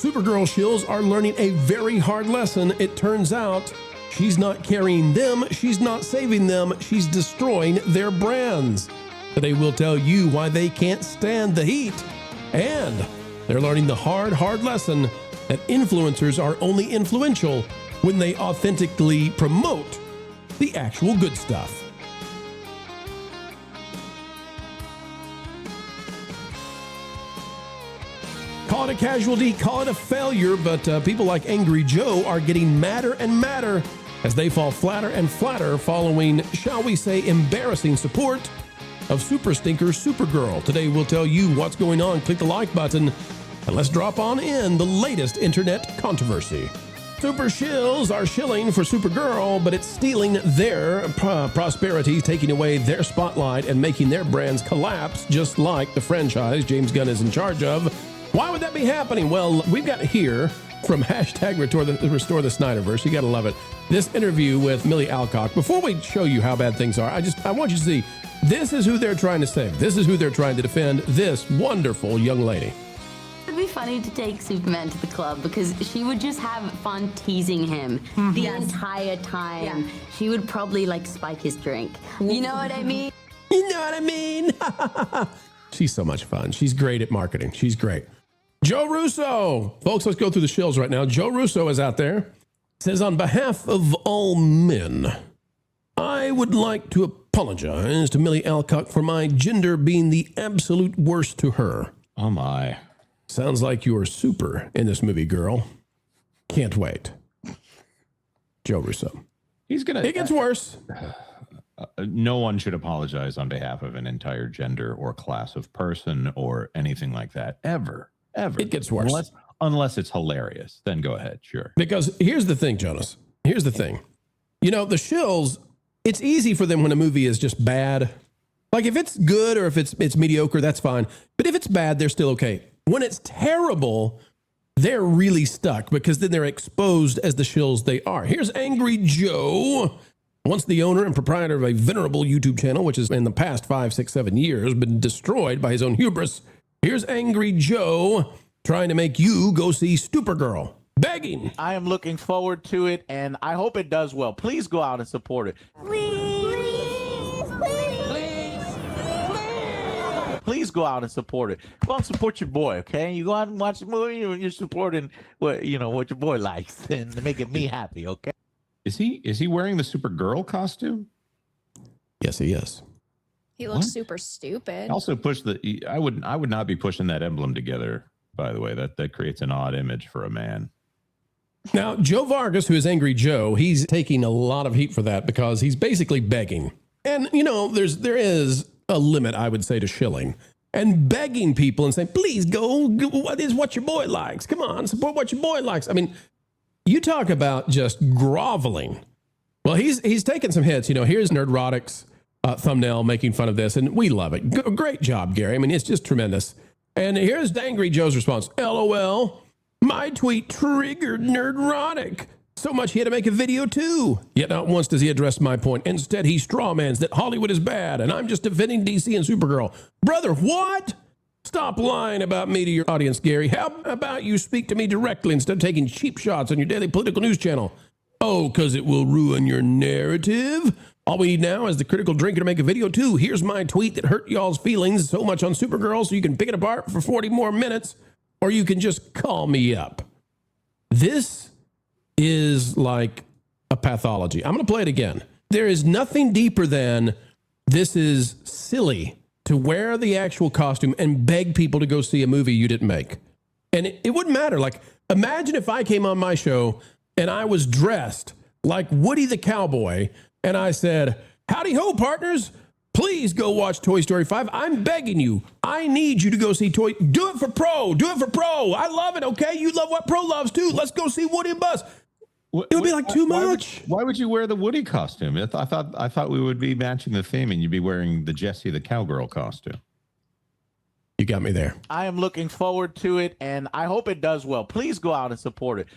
Supergirl shills are learning a very hard lesson. It turns out she's not carrying them, she's not saving them, she's destroying their brands. Today we'll tell you why they can't stand the heat. And they're learning the hard lesson that influencers are only influential when they authentically promote the actual good stuff. Call it a casualty, call it a failure, but people like Angry Joe are getting madder and madder as they fall flatter and flatter following, shall we say, embarrassing support of super stinker Supergirl. Today we'll tell you what's going on. Click the like button and let's drop on in the latest internet controversy. Super shills are shilling for Supergirl, but it's stealing their prosperity, taking away their spotlight and making their brands collapse, just like the franchise James Gunn is in charge of. Why would that be happening? Well, we've got here from hashtag Restore the Snyderverse. You got to love it. This interview with Millie Alcock. Before we show you how bad things are, I want you to see this is who they're trying to save. This is who they're trying to defend. This wonderful young lady. It'd be funny to take Superman to the club because she would just have fun teasing him the entire time. Yeah. She would probably like spike his drink. You know what I mean? You know what I mean? She's so much fun. She's great at marketing. She's great. Joe Russo. Folks, let's go through the shills right now. Joe Russo is out there. Says, on behalf of all men, I would like to apologize to Millie Alcock for my gender being the absolute worst to her. Oh, my. Sounds like you're super in this movie, girl. Can't wait. Joe Russo. He's gonna. It gets worse. No one should apologize on behalf of an entire gender or class of person or anything like that, ever. It gets worse. Unless it's hilarious. Then go ahead, sure. Because here's the thing, Jonas. Here's the thing. You know, the shills, it's easy for them when a movie is just bad. Like if it's good or if it's mediocre, that's fine. But if it's bad, they're still okay. When it's terrible, they're really stuck because then they're exposed as the shills they are. Here's Angry Joe, once the owner and proprietor of a venerable YouTube channel, which has in the past 5, 6, 7 years been destroyed by his own hubris. Here's Angry Joe trying to make you go see Supergirl. Begging. I am looking forward to it, and I hope it does well. Please go out and support it. Please go out and support it. Go out and support your boy, okay? You go out and watch the movie, you're supporting what your boy likes and making me happy, okay? Is he wearing the Supergirl costume? Yes, he is. He looks super stupid. Also push I would not be pushing that emblem together, by the way. That creates an odd image for a man. Now, Joe Vargas, who is Angry Joe, he's taking a lot of heat for that because he's basically begging. And, you know, there is a limit, I would say, to shilling. And begging people and saying, please go, what is what your boy likes? Come on, support what your boy likes. I mean, you talk about just groveling. Well, he's taken some hits. You know, here's Nerdrotic's thumbnail making fun of this, and we love it. Great job, Gary. I mean, it's just tremendous. And here's Angry Joe's response. LOL, my tweet triggered Nerdrotic. So much he had to make a video too. Yet not once does he address my point. Instead, he strawmans that Hollywood is bad, and I'm just defending DC and Supergirl. Brother, what? Stop lying about me to your audience, Gary. How about you speak to me directly instead of taking cheap shots on your daily political news channel? Oh, because it will ruin your narrative? All we need now is the critical drinker to make a video too. Here's my tweet that hurt y'all's feelings so much on Supergirl so you can pick it apart for 40 more minutes, or you can just call me up. This is like a pathology. I'm going to play it again. There is nothing deeper than this is silly to wear the actual costume and beg people to go see a movie you didn't make. And it wouldn't matter. Like, imagine if I came on my show and I was dressed like Woody the Cowboy and I said, howdy ho, partners. Please go watch Toy Story 5. I'm begging you. I need you to go see Toy. Do it for Pro. Do it for Pro. I love it, okay? You love what Pro loves, too. Let's go see Woody and Buzz. It would be like too much. Why would you wear the Woody costume? I thought we would be matching the theme and you'd be wearing the Jessie the Cowgirl costume. You got me there. I am looking forward to it, and I hope it does well. Please go out and support it.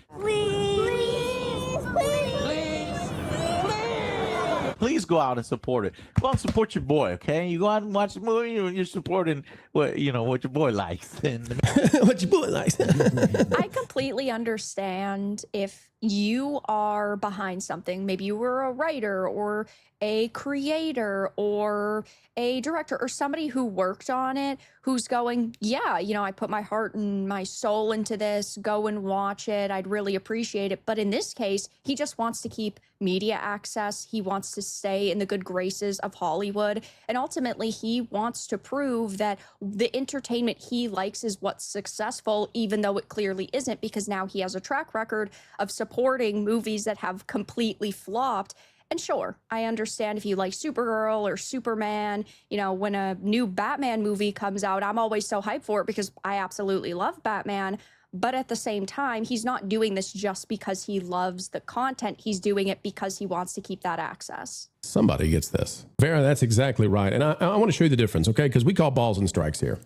Please please go out and support it. Go out and support your boy, okay? You go out and watch the movie, you're supporting what what your boy likes. And what your boy likes. I completely understand if you are behind something. Maybe you were a writer or a creator or a director or somebody who worked on it, who's going, yeah, I put my heart and my soul into this, go and watch it. I'd really appreciate it. But in this case, he just wants to keep media access. He wants to stay in the good graces of Hollywood. And ultimately, he wants to prove that the entertainment he likes is what's successful, even though it clearly isn't, because now he has a track record of supporting movies that have completely flopped. And sure, I understand if you like Supergirl or Superman, when a new Batman movie comes out, I'm always so hyped for it because I absolutely love Batman. But at the same time, he's not doing this just because he loves the content. He's doing it because he wants to keep that access. Somebody gets this. Vera, that's exactly right. And I want to show you the difference, okay? Because we call balls and strikes here.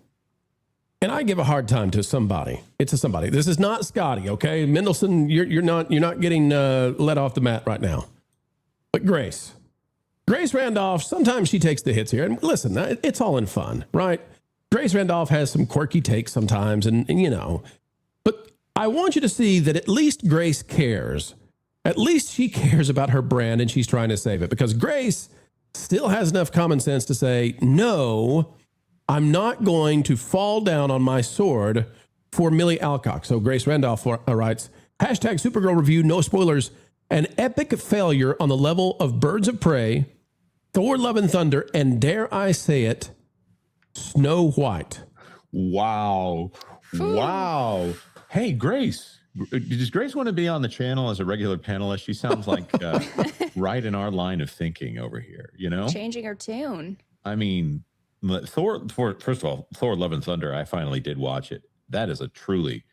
And I give a hard time to somebody. It's a somebody. This is not Scotty, okay? Mendelsohn, you're not getting let off the mat right now. But Grace Randolph, sometimes she takes the hits here. And listen, it's all in fun, right? Grace Randolph has some quirky takes sometimes, and But I want you to see that at least Grace cares. At least she cares about her brand, and she's trying to save it. Because Grace still has enough common sense to say, no, I'm not going to fall down on my sword for Millie Alcock. So Grace Randolph writes, hashtag Supergirl review, no spoilers. An epic failure on the level of Birds of Prey, Thor Love and Thunder, and dare I say it, Snow White. Wow. Wow. Hey, Grace. Does Grace want to be on the channel as a regular panelist? She sounds like right in our line of thinking over here, Changing her tune. I mean, first of all, Thor Love and Thunder, I finally did watch it. That is a truly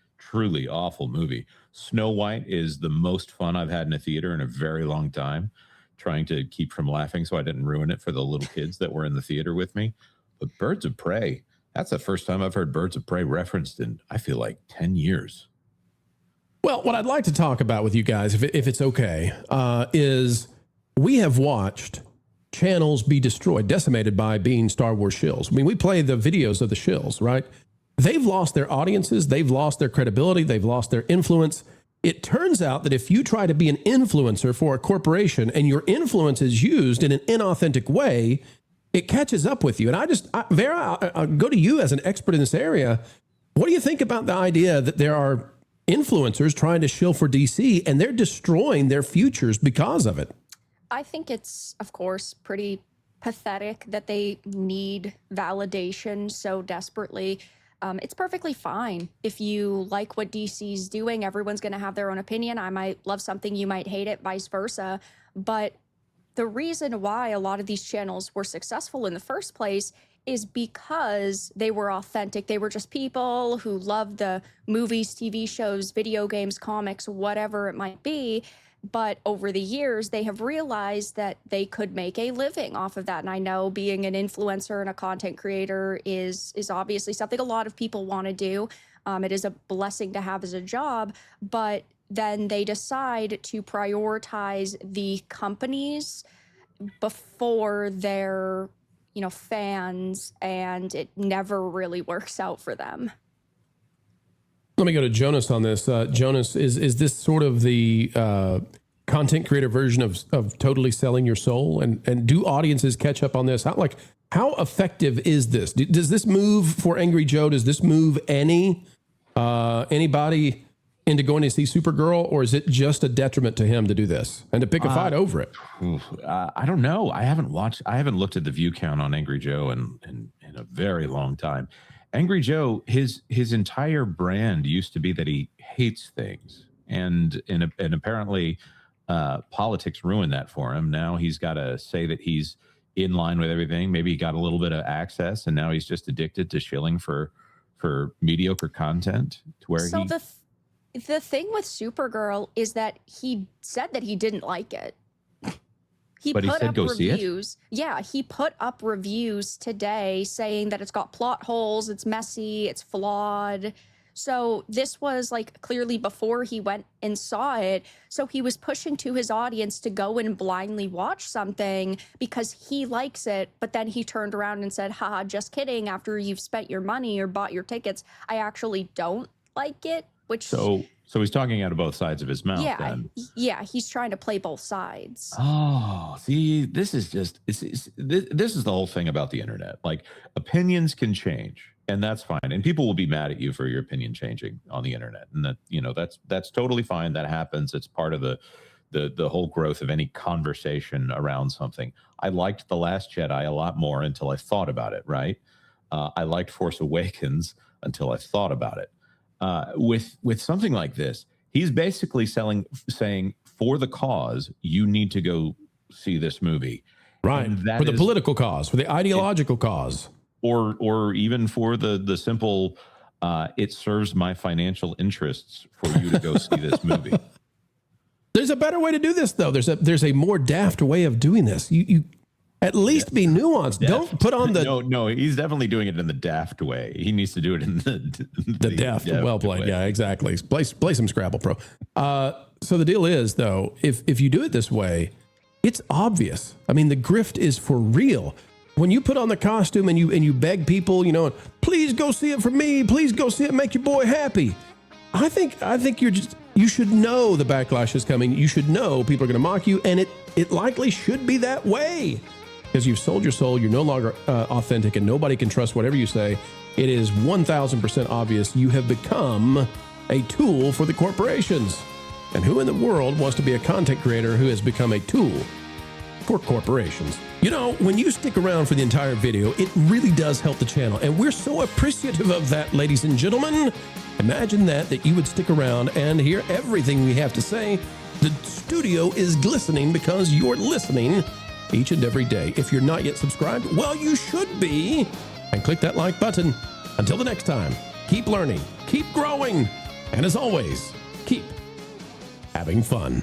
awful movie. Snow White is the most fun I've had in a theater in a very long time, trying to keep from laughing so I didn't ruin it for the little kids that were in the theater with me. But Birds of Prey, that's the first time I've heard Birds of Prey referenced in, I feel like, 10 years. Well, what I'd like to talk about with you guys, if it's okay, is we have watched channels be destroyed, decimated by being Star Wars shills. I mean, we play the videos of the shills, right? They've lost their audiences. They've lost their credibility. They've lost their influence. It turns out that if you try to be an influencer for a corporation and your influence is used in an inauthentic way, it catches up with you. And Vera, I'll go to you as an expert in this area. What do you think about the idea that there are influencers trying to shill for DC and they're destroying their futures because of it? I think it's, of course, pretty pathetic that they need validation so desperately. It's perfectly fine. If you like what DC's doing, everyone's going to have their own opinion. I might love something, you might hate it, vice versa. But the reason why a lot of these channels were successful in the first place is because they were authentic. They were just people who loved the movies, TV shows, video games, comics, whatever it might be. But over the years, they have realized that they could make a living off of that. And I know being an influencer and a content creator is obviously something a lot of people want to do. It is a blessing to have as a job, but then they decide to prioritize the companies before their, fans, and it never really works out for them. Let me go to Jonas on this. Jonas, is this sort of the content creator version of totally selling your soul? And do audiences catch up on this? How effective is this? Does this move for Angry Joe? Does this move anybody into going to see Supergirl, or is it just a detriment to him to do this and to pick a fight over it? I don't know. I haven't looked at the view count on Angry Joe in a very long time. Angry Joe, his entire brand used to be that he hates things, and apparently politics ruined that for him. Now he's got to say that he's in line with everything. Maybe he got a little bit of access, and now he's just addicted to shilling for mediocre content. To where the thing with Supergirl is that he said that he didn't like it. He put up reviews. Yeah, he put up reviews today saying that it's got plot holes, it's messy, it's flawed. So this was like clearly before he went and saw it. So he was pushing to his audience to go and blindly watch something because he likes it. But then he turned around and said, haha, just kidding. After you've spent your money or bought your tickets, I actually don't like it, which... So he's talking out of both sides of his mouth. Yeah, then. yeah, he's trying to play both sides. Oh, see, this is just this is the whole thing about the internet. Like, opinions can change, and that's fine. And people will be mad at you for your opinion changing on the internet, and that's totally fine. That happens. It's part of the whole growth of any conversation around something. I liked The Last Jedi a lot more until I thought about it. Right? I liked Force Awakens until I thought about it. With something like this, he's basically saying for the cause, you need to go see this movie, right? For the political cause, for the ideological cause, or even for the simple, it serves my financial interests for you to go see this movie. There's a better way to do this, though. There's a more daft way of doing this. You at least be nuanced. Daft. Don't put on the no. He's definitely doing it in the daft way. He needs to do it in the daft. Well played. Way. Yeah, exactly. Play some Scrabble, Pro. So the deal is, though, if you do it this way, it's obvious. I mean, the grift is for real. When you put on the costume and you beg people, please go see it for me. Please go see it. Make your boy happy. I think you should know the backlash is coming. You should know people are going to mock you, and it likely should be that way. Because you've sold your soul, you're no longer authentic, and nobody can trust whatever you say. It is 1,000% obvious you have become a tool for the corporations. And who in the world wants to be a content creator who has become a tool for corporations? When you stick around for the entire video, it really does help the channel. And we're so appreciative of that, ladies and gentlemen. Imagine that you would stick around and hear everything we have to say. The studio is glistening because you're listening each and every day. If you're not yet subscribed, well, you should be. And click that like button. Until the next time, keep learning, keep growing, and as always, keep having fun.